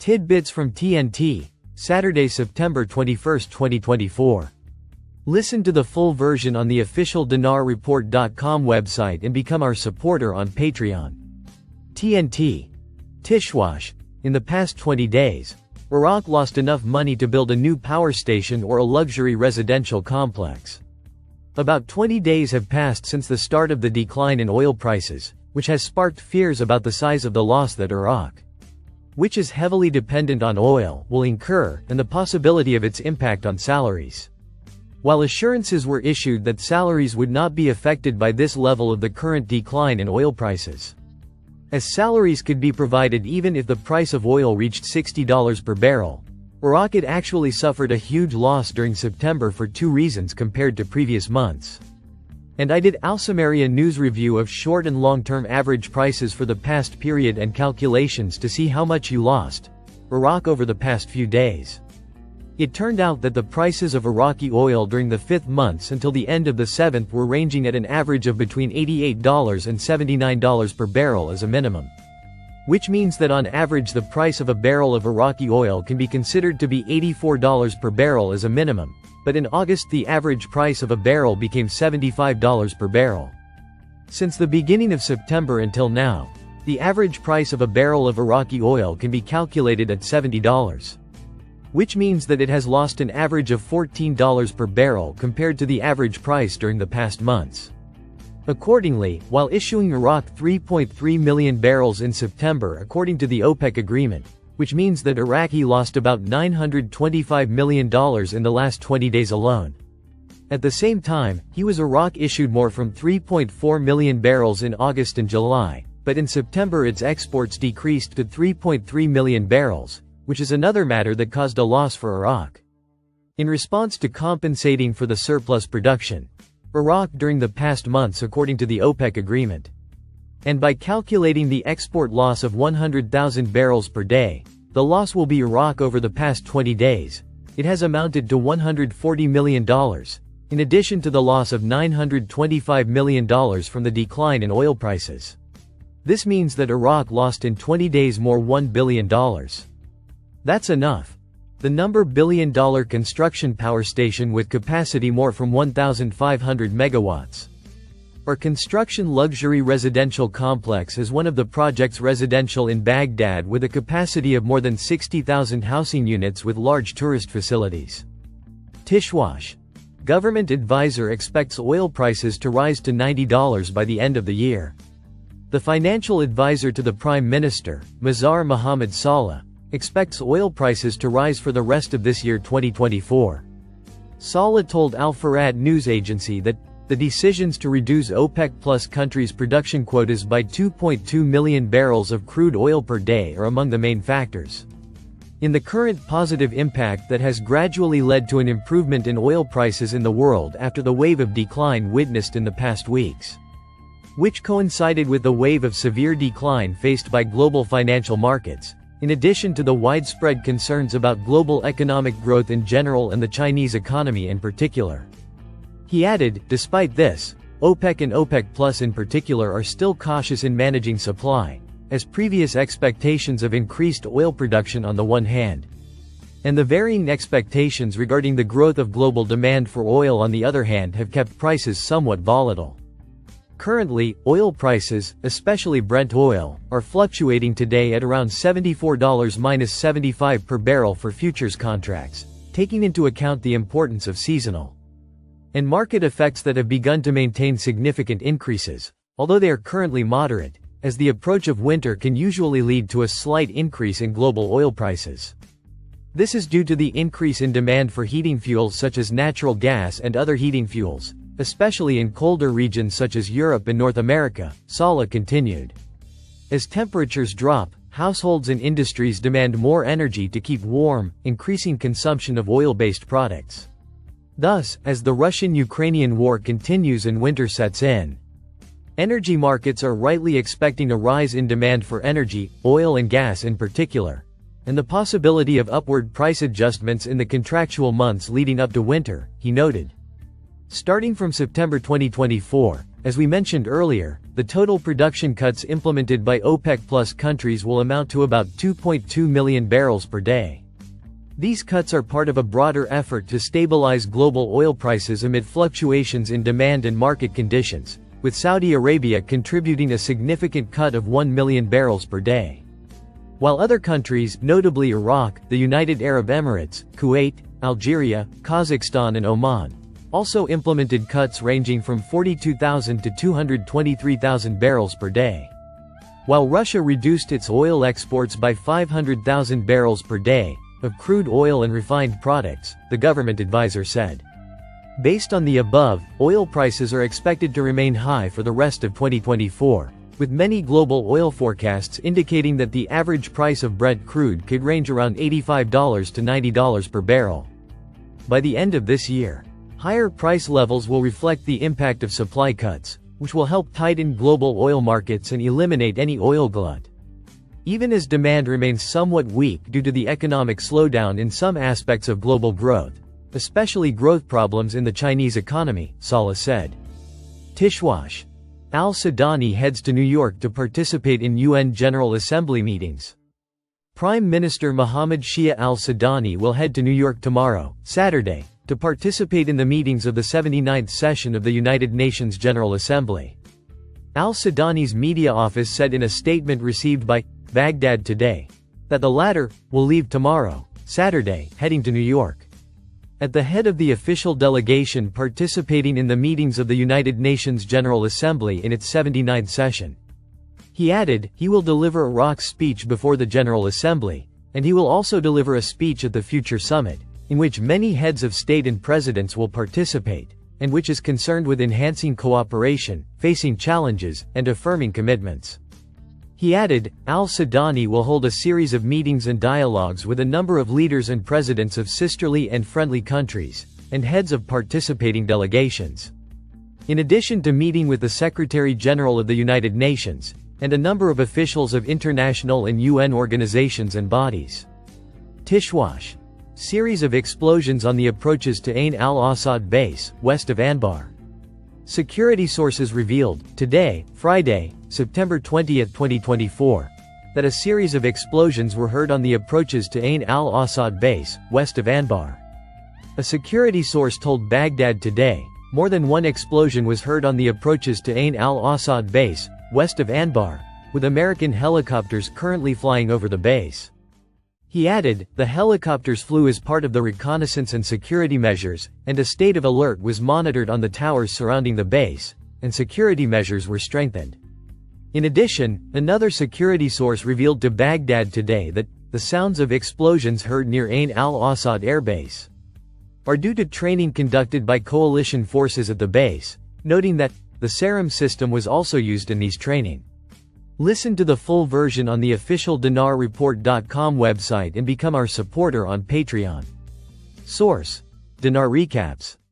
Tidbits from TNT, Saturday, September 21, 2024. Listen to the full version on the official dinarreport.com website and become our supporter on Patreon. TNT. Tishwash. In the past 20 days, Iraq lost enough money to build a new power station or a luxury residential complex. About 20 days have passed since the start of the decline in oil prices, which has sparked fears about the size of the loss that Iraq, which is heavily dependent on oil, will incur, and the possibility of its impact on salaries. While assurances were issued that salaries would not be affected by this level of the current decline in oil prices, as salaries could be provided even if the price of oil reached $60 per barrel, Iraq had actually suffered a huge loss during September for two reasons compared to previous months. And I did Alsamaria news review of short and long-term average prices for the past period and calculations to see how much you lost, Iraq, over the past few days. It turned out that the prices of Iraqi oil during the 5th months until the end of the 7th were ranging at an average of between $88 and $79 per barrel as a minimum. Which means that on average the price of a barrel of Iraqi oil can be considered to be $84 per barrel as a minimum, but in August the average price of a barrel became $75 per barrel. Since the beginning of September until now, the average price of a barrel of Iraqi oil can be calculated at $70. Which means that it has lost an average of $14 per barrel compared to the average price during the past months. Accordingly, while issuing Iraq 3.3 million barrels in September according to the OPEC agreement, which means that Iraqi lost about $925 million in the last 20 days alone. At the same time, Iraq issued more from 3.4 million barrels in August and July, but in September its exports decreased to 3.3 million barrels, which is another matter that caused a loss for Iraq. In response to compensating for the surplus production, Iraq during the past months according to the OPEC agreement, and by calculating the export loss of 100,000 barrels per day, the loss will be Iraq over the past 20 days. It has amounted to $140 million, in addition to the loss of $925 million from the decline in oil prices. This means that Iraq lost in 20 days more $1 billion. That's enough. The number billion-dollar construction power station with capacity more from 1,500 megawatts. Or construction luxury residential complex is one of the projects residential in Baghdad with a capacity of more than 60,000 housing units with large tourist facilities. Tishwash. Government advisor expects oil prices to rise to $90 by the end of the year. The financial advisor to the Prime Minister, Mazhar Mohammad Saleh, expects oil prices to rise for the rest of this year 2024. Saleh told Al Farad news agency that the decisions to reduce OPEC Plus countries' production quotas by 2.2 million barrels of crude oil per day are among the main factors in the current positive impact that has gradually led to an improvement in oil prices in the world after the wave of decline witnessed in the past weeks, which coincided with the wave of severe decline faced by global financial markets, in addition to the widespread concerns about global economic growth in general and the Chinese economy in particular. He added, despite this, OPEC and OPEC Plus in particular are still cautious in managing supply, as previous expectations of increased oil production on the one hand, and the varying expectations regarding the growth of global demand for oil on the other hand have kept prices somewhat volatile. Currently, oil prices, especially Brent oil, are fluctuating today at around $74–75 per barrel for futures contracts, taking into account the importance of seasonal and market effects that have begun to maintain significant increases, although they are currently moderate, as the approach of winter can usually lead to a slight increase in global oil prices. This is due to the increase in demand for heating fuels such as natural gas and other heating fuels, especially in colder regions such as Europe and North America, Saleh continued. As temperatures drop, households and industries demand more energy to keep warm, increasing consumption of oil-based products. Thus, as the Russian-Ukrainian war continues and winter sets in, energy markets are rightly expecting a rise in demand for energy, oil and gas in particular, and the possibility of upward price adjustments in the contractual months leading up to winter, he noted. Starting from September 2024, as we mentioned earlier, the total production cuts implemented by OPEC Plus countries will amount to about 2.2 million barrels per day. These cuts are part of a broader effort to stabilize global oil prices amid fluctuations in demand and market conditions, with Saudi Arabia contributing a significant cut of 1 million barrels per day. While other countries, notably Iraq, the United Arab Emirates, Kuwait, Algeria, Kazakhstan and Oman, also implemented cuts ranging from 42,000 to 223,000 barrels per day. While Russia reduced its oil exports by 500,000 barrels per day of crude oil and refined products, the government advisor said. Based on the above, oil prices are expected to remain high for the rest of 2024, with many global oil forecasts indicating that the average price of Brent crude could range around $85 to $90 per barrel. By the end of this year, higher price levels will reflect the impact of supply cuts, which will help tighten global oil markets and eliminate any oil glut. Even as demand remains somewhat weak due to the economic slowdown in some aspects of global growth, especially growth problems in the Chinese economy, Saleh said. Tishwash. Al-Sudani heads to New York to participate in UN General Assembly meetings. Prime Minister Mohammed Shia al-Sudani will head to New York tomorrow, Saturday, to participate in the meetings of the 79th session of the United Nations General Assembly. Al-Sudani's media office said in a statement received by Baghdad Today that the latter will leave tomorrow, Saturday, heading to New York. At the head of the official delegation participating in the meetings of the United Nations General Assembly in its 79th session. He added, he will deliver a rock speech before the General Assembly, and he will also deliver a speech at the Future Summit, in which many heads of state and presidents will participate, and which is concerned with enhancing cooperation, facing challenges, and affirming commitments. He added, Al-Sudani will hold a series of meetings and dialogues with a number of leaders and presidents of sisterly and friendly countries, and heads of participating delegations. In addition to meeting with the Secretary-General of the United Nations, and a number of officials of international and UN organizations and bodies. Tishwash. Series of explosions on the approaches to Ain al-Assad base, west of Anbar. Security sources revealed, today, Friday, September 20, 2024, that a series of explosions were heard on the approaches to Ain al-Assad base, west of Anbar. A security source told Baghdad Today, more than one explosion was heard on the approaches to Ain al-Assad base, west of Anbar, with American helicopters currently flying over the base. He added, the helicopters flew as part of the reconnaissance and security measures, and a state of alert was monitored on the towers surrounding the base, and security measures were strengthened. In addition, another security source revealed to Baghdad Today that the sounds of explosions heard near Ain al-Assad air base are due to training conducted by coalition forces at the base, noting that the SARM system was also used in these training. Listen to the full version on the official dinarreport.com website and become our supporter on Patreon. Source: Dinar Recaps.